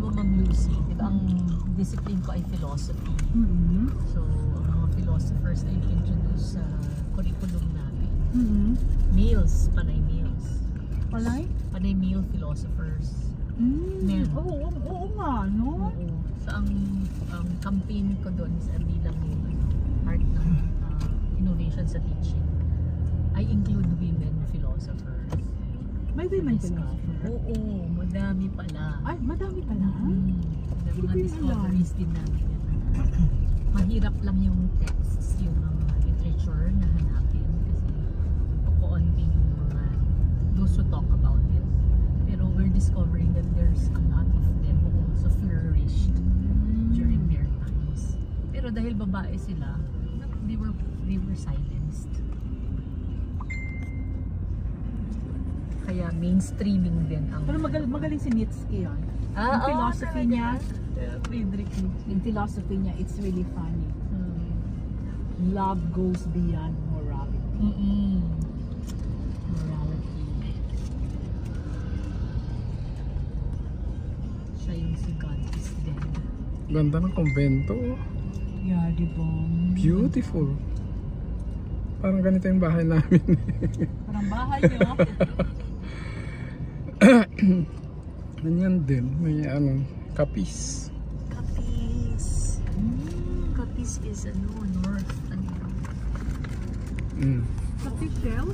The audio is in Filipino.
Ma'am Lucy, diba, ang discipline ko ay philosophy. So, ang mga philosophers na introduce sa curriculum namin. Meals, panay meals. Panay? Panay meal philosophers. Men. Oo nga, no? Oo. So, ang campaign ko doon sa bilang yung heart ng innovation sa teaching, I include women philosophers. May women philosopher? Oo, madami pala. Ay, madami pala? May mga discoveries din namin yan. Mahirap lang yung texts, yung mga literature na hanapin kasi kukuunti yung mga those who talk about it. Pero we're discovering that there's a lot of them who also flourished during their times. Pero dahil babae sila, they were silenced. Kaya mainstreaming din ang... Pero magaling si Nietzsche yun. Yung philosophy niya, Friedrich Nietzsche. yung philosophy niya, it's really funny. Love goes beyond morality. Morality. Siya yung si God is Dead. Ganda ng kumbento. Yeah, diba? Beautiful. Parang ganito yung bahay namin. Parang bahay niyo. Ganyan din. May kapis. Capiz. Capiz is north. Capitel?